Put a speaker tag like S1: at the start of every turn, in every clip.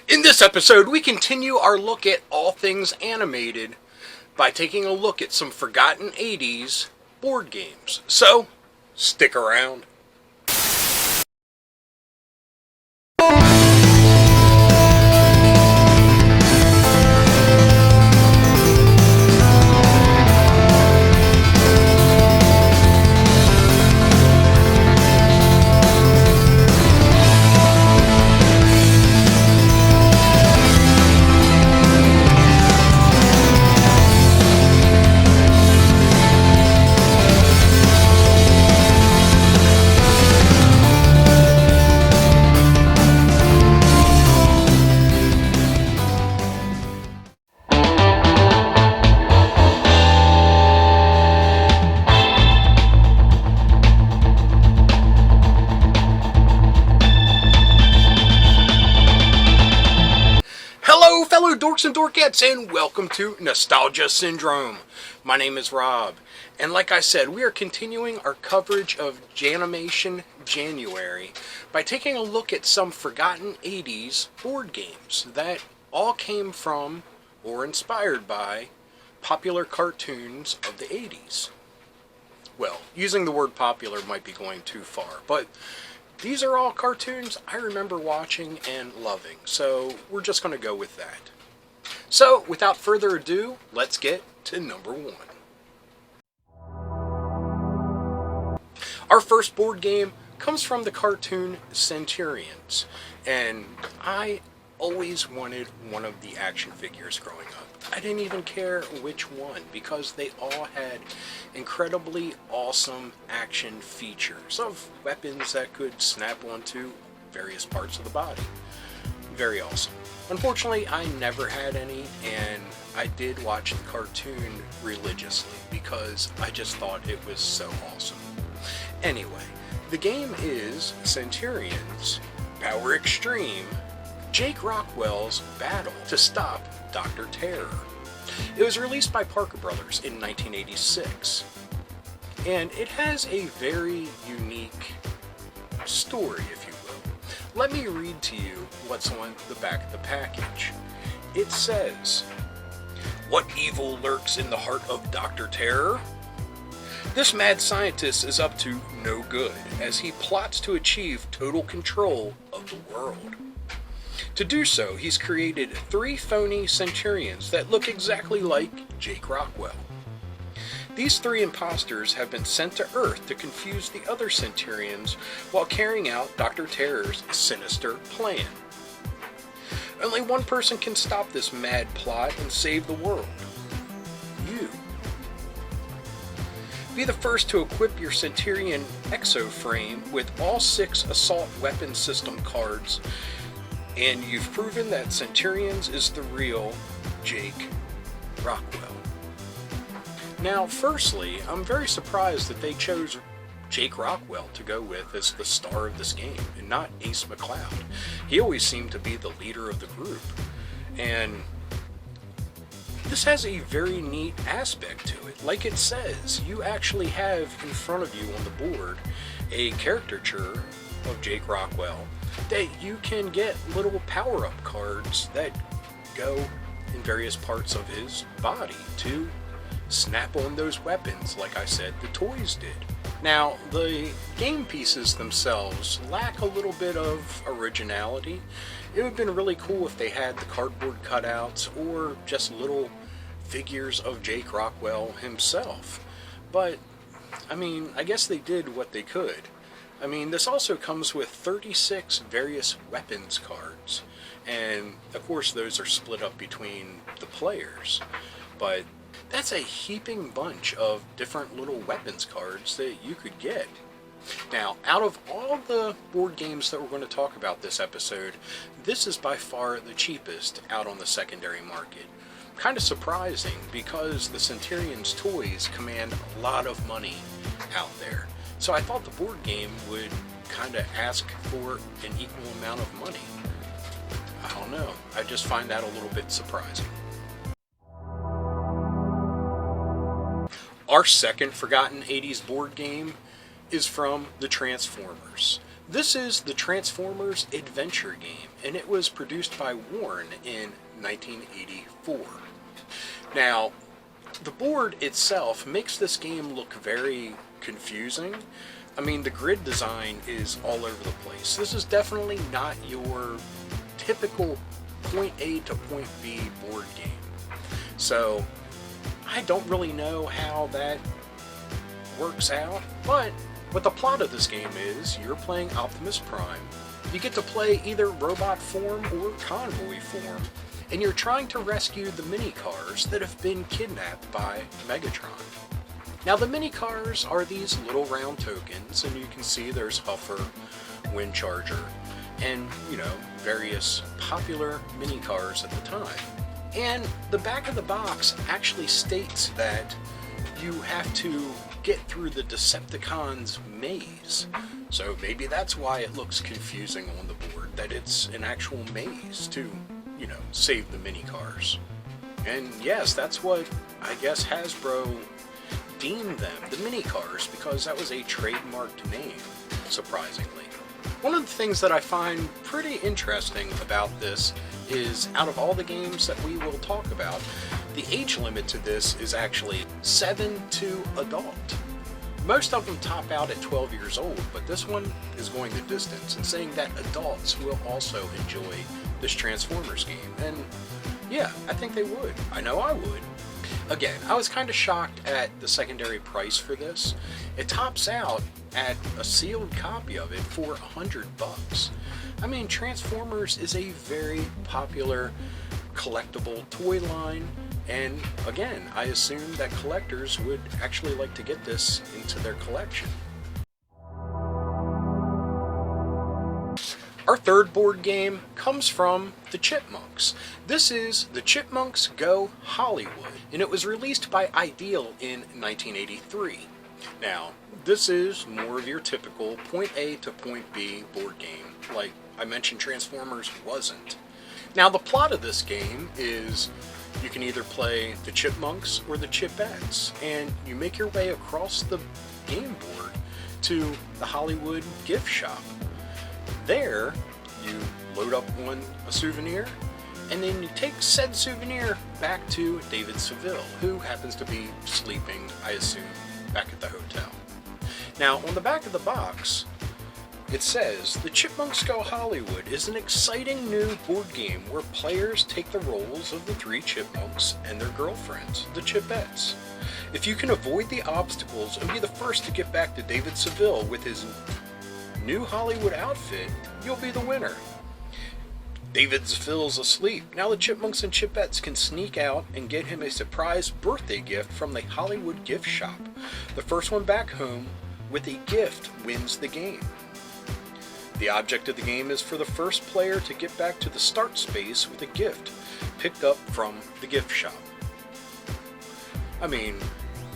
S1: In this episode, we continue our look at all things animated by taking a look at some forgotten 80s board games. So, stick around. Hello, fellow dorks and dorkettes, and welcome to Nostalgia Syndrome. My name is Rob, and like I said, we are continuing our coverage of Janimation January by taking a look at some forgotten 80s board games that all came from or inspired by popular cartoons of the 80s. Well, using the word popular might be going too far, but these are all cartoons I remember watching and loving, so we're just going to go with that. So, without further ado, let's get to number one. Our first board game comes from the cartoon Centurions, and I always wanted one of the action figures growing up. I didn't even care which one because they all had incredibly awesome action features of weapons that could snap onto various parts of the body. Very awesome. Unfortunately, I never had any, and I did watch the cartoon religiously because I just thought it was so awesome. Anyway, the game is Centurions Power Extreme Jake Rockwell's Battle to Stop Dr. Terror. It was released by Parker Brothers in 1986, and it has a very unique story, if you will. Let me read to you what's on the back of the package. It says, "What evil lurks in the heart of Dr. Terror? This mad scientist is up to no good as he plots to achieve total control of the world. To do so, he's created 3 phony Centurions that look exactly like Jake Rockwell. These 3 imposters have been sent to Earth to confuse the other Centurions while carrying out Dr. Terror's sinister plan. Only one person can stop this mad plot and save the world. You. Be the first to equip your Centurion exo-frame with all 6 assault weapon system cards, and you've proven that Centurions is the real Jake Rockwell." Now, firstly, I'm very surprised that they chose Jake Rockwell to go with as the star of this game, and not Ace McCloud. He always seemed to be the leader of the group. And this has a very neat aspect to it. Like it says, you actually have in front of you on the board a caricature of Jake Rockwell that you can get little power-up cards that go in various parts of his body to snap on those weapons, like I said the toys did. Now, the game pieces themselves lack a little bit of originality. It would have been really cool if they had the cardboard cutouts or just little figures of Jake Rockwell himself. But, I mean, I guess they did what they could. I mean, this also comes with 36 various weapons cards, and of course those are split up between the players, but that's a heaping bunch of different little weapons cards that you could get. Now, out of all the board games that we're going to talk about this episode, this is by far the cheapest out on the secondary market. Kind of surprising because the Centurions toys command a lot of money out there. So I thought the board game would kind of ask for an equal amount of money. I don't know. I just find that a little bit surprising. Our second forgotten 80s board game is from the Transformers. This is the Transformers Adventure game, and it was produced by Warren in 1984. Now, the board itself makes this game look very confusing. I mean, the grid design is all over the place. This is definitely not your typical point A to point B board game. So, I don't really know how that works out, but what the plot of this game is, you're playing Optimus Prime. You get to play either robot form or convoy form, and you're trying to rescue the mini-cars that have been kidnapped by Megatron. Now, the mini-cars are these little round tokens, and you can see there's Huffer, Windcharger, and, various popular mini-cars at the time. And the back of the box actually states that you have to get through the Decepticons maze. So maybe that's why it looks confusing on the board, that it's an actual maze to, save the mini cars. And yes, that's what I guess Hasbro deemed them, the mini cars, because that was a trademarked name, surprisingly. One of the things that I find pretty interesting about this is, out of all the games that we will talk about, the age limit to this is actually 7 to adult. Most of them top out at 12 years old, but this one is going the distance and saying that adults will also enjoy this Transformers game. And yeah, I think they would. I know I would. Again, I was kind of shocked at the secondary price for this. It tops out at a sealed copy of it for $100. I mean, Transformers is a very popular collectible toy line, and again, I assume that collectors would actually like to get this into their collection. Our third board game comes from the Chipmunks. This is the Chipmunks Go Hollywood, and it was released by Ideal in 1983. Now, this is more of your typical point A to point B board game, like I mentioned Transformers wasn't. Now, the plot of this game is you can either play the Chipmunks or the Chipettes, and you make your way across the game board to the Hollywood gift shop. There, you load up on a souvenir, and then you take said souvenir back to David Seville, who happens to be sleeping, I assume, back at the hotel. Now, on the back of the box, it says, "The Chipmunks Go Hollywood is an exciting new board game where players take the roles of the three chipmunks and their girlfriends, the Chipettes. If you can avoid the obstacles and be the first to get back to David Seville with his new Hollywood outfit, you'll be the winner. David Seville's asleep. Now the Chipmunks and Chipettes can sneak out and get him a surprise birthday gift from the Hollywood gift shop. The first one back home with a gift wins the game. The object of the game is for the first player to get back to the start space with a gift picked up from the gift shop." I mean,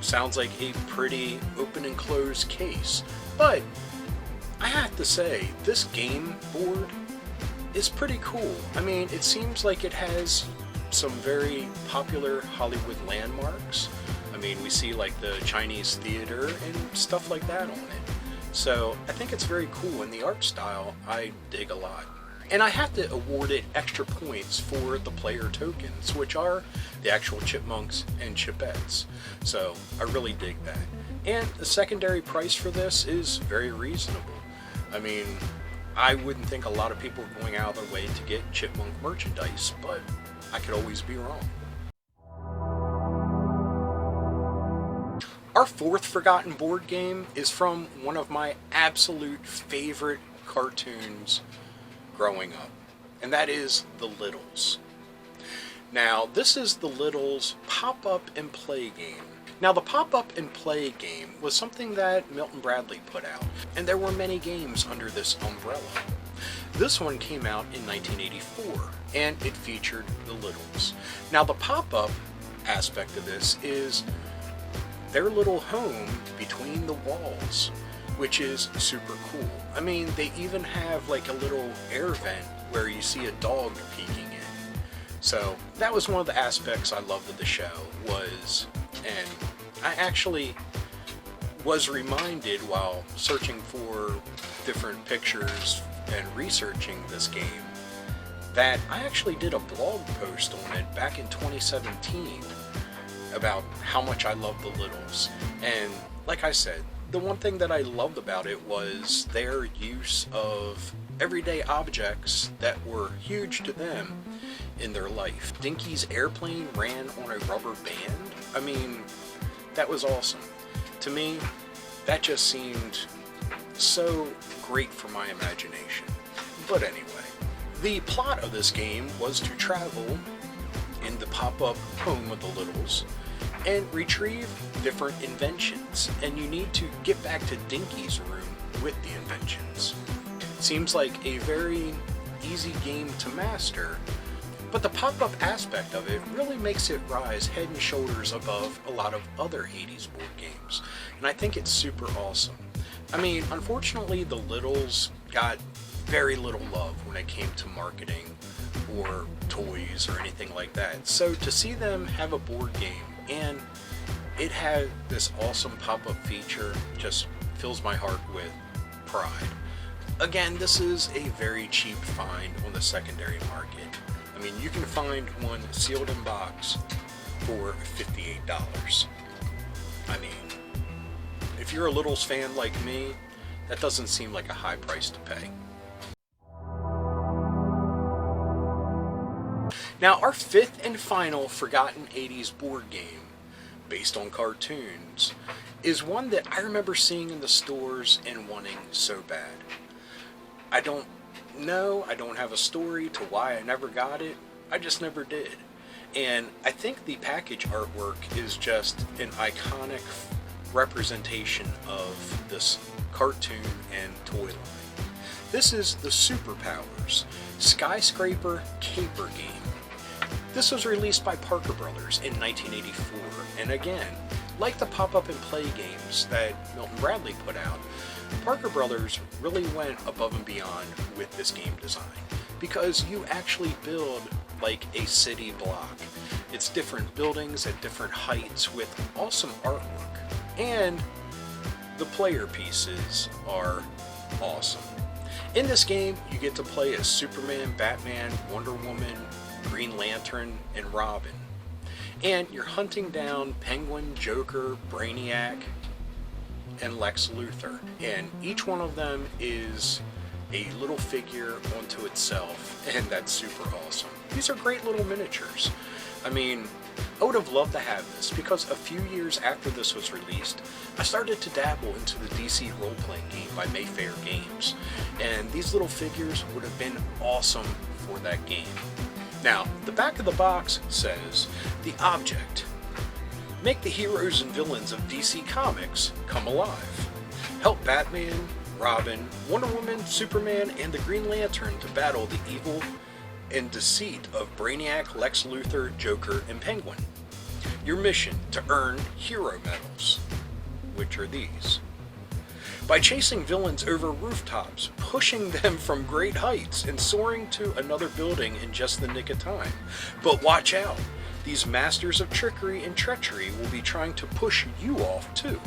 S1: sounds like a pretty open and closed case, but I have to say, this game board is pretty cool. I mean, it seems like it has some very popular Hollywood landmarks. I mean, we see like the Chinese theater and stuff like that on it. So I think it's very cool, and the art style I dig a lot. And I have to award it extra points for the player tokens, which are the actual Chipmunks and Chipettes. So I really dig that. And the secondary price for this is very reasonable. I mean, I wouldn't think a lot of people are going out of their way to get Chipmunk merchandise, but I could always be wrong. Our fourth forgotten board game is from one of my absolute favorite cartoons growing up, and that is The Littles. Now, this is The Littles Pop-Up and Play game. Now, the Pop-Up and Play game was something that Milton Bradley put out, and there were many games under this umbrella. This one came out in 1984, and it featured The Littles. Now, the pop-up aspect of this is their little home between the walls, which is super cool. I mean, they even have like a little air vent where you see a dog peeking in. So that was one of the aspects I loved of the show was, and I actually was reminded while searching for different pictures and researching this game that I actually did a blog post on it back in 2017 about how much I love the Littles. And like I said, the one thing that I loved about it was their use of everyday objects that were huge to them in their life. Dinky's airplane ran on a rubber band. I mean, that was awesome. To me, that just seemed so great for my imagination. But anyway, the plot of this game was to travel in the pop-up home of the Littles and retrieve different inventions, and you need to get back to Dinky's room with the inventions. Seems like a very easy game to master, but the pop-up aspect of it really makes it rise head and shoulders above a lot of other 80s board games, and I think it's super awesome. I mean, unfortunately, the Littles got very little love when it came to marketing or toys or anything like that, so to see them have a board game and it had this awesome pop-up feature just fills my heart with pride. Again, this is a very cheap find on the secondary market. I mean, you can find one sealed in box for $58. I mean, if you're a Littles fan like me, that doesn't seem like a high price to pay. Now, our fifth and final forgotten 80s board game, based on cartoons, is one that I remember seeing in the stores and wanting so bad. I don't know, I don't have a story to why I never got it, I just never did. And I think the package artwork is just an iconic representation of this cartoon and toy line. This is the Superpowers Skyscraper Caper game. This was released by Parker Brothers in 1984, and again, like the pop-up and play games that Milton Bradley put out, Parker Brothers really went above and beyond with this game design, because you actually build like a city block. It's different buildings at different heights with awesome artwork, and the player pieces are awesome. In this game, you get to play as Superman, Batman, Wonder Woman, Green Lantern, and Robin. And you're hunting down Penguin, Joker, Brainiac, and Lex Luthor. And each one of them is a little figure unto itself, and that's super awesome. These are great little miniatures. I mean, I would have loved to have this, because a few years after this was released, I started to dabble into the DC role-playing game by Mayfair Games, and these little figures would have been awesome for that game. Now, the back of the box says, "The object. Make the heroes and villains of DC Comics come alive. Help Batman, Robin, Wonder Woman, Superman, and the Green Lantern to battle the evil and deceit of Brainiac, Lex Luthor, Joker, and Penguin. Your mission to earn hero medals," which are these. "By chasing villains over rooftops, pushing them from great heights, and soaring to another building in just the nick of time. But watch out, these masters of trickery and treachery will be trying to push you off too.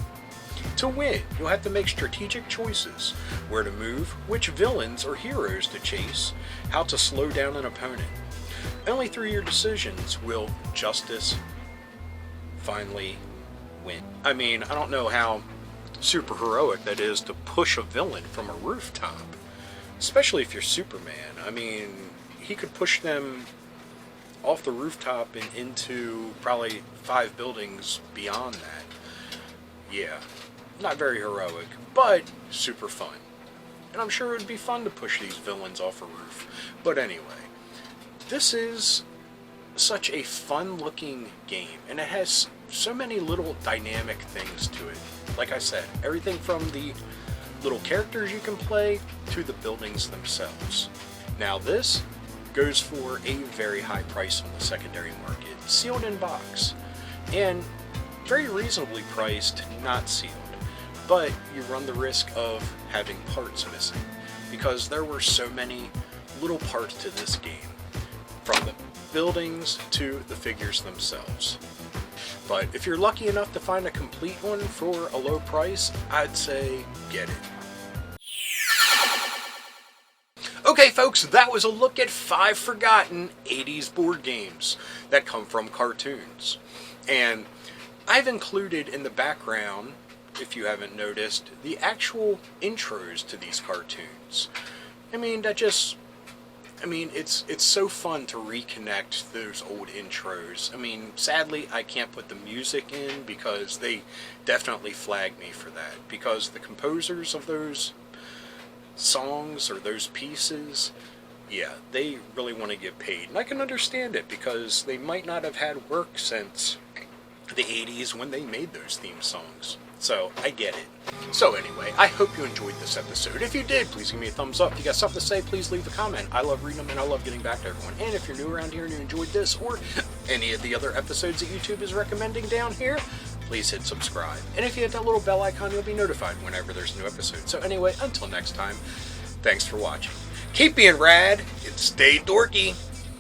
S1: To win, you'll have to make strategic choices, where to move, which villains or heroes to chase, how to slow down an opponent. Only through your decisions will justice finally win." I mean, I don't know how super heroic that is to push a villain from a rooftop, especially if you're Superman. I mean, he could push them off the rooftop and into probably 5 buildings beyond that. Yeah, not very heroic, but super fun. And I'm sure it would be fun to push these villains off a roof. But anyway, this is such a fun looking game, and it has so many little dynamic things to it. Like I said, everything from the little characters you can play to the buildings themselves. Now this goes for a very high price on the secondary market, sealed in box, and very reasonably priced, not sealed. But you run the risk of having parts missing, because there were so many little parts to this game, from the buildings to the figures themselves. But if you're lucky enough to find a complete one for a low price, I'd say get it. folks, that was a look at 5 forgotten 80s board games that come from cartoons. And I've included in the background, if you haven't noticed, the actual intros to these cartoons. I mean, it's so fun to reconnect those old intros. I mean, sadly, I can't put the music in because they definitely flagged me for that. Because the composers of those songs or those pieces, yeah, they really want to get paid. And I can understand it because they might not have had work since the 80s when they made those theme songs. So, I get it. So anyway, I hope you enjoyed this episode. If you did, please give me a thumbs up. If you got something to say, please leave a comment. I love reading them and I love getting back to everyone. And if you're new around here and you enjoyed this or any of the other episodes that YouTube is recommending down here, please hit subscribe. And if you hit that little bell icon, you'll be notified whenever there's a new episode. So anyway, until next time, thanks for watching. Keep being rad and stay dorky.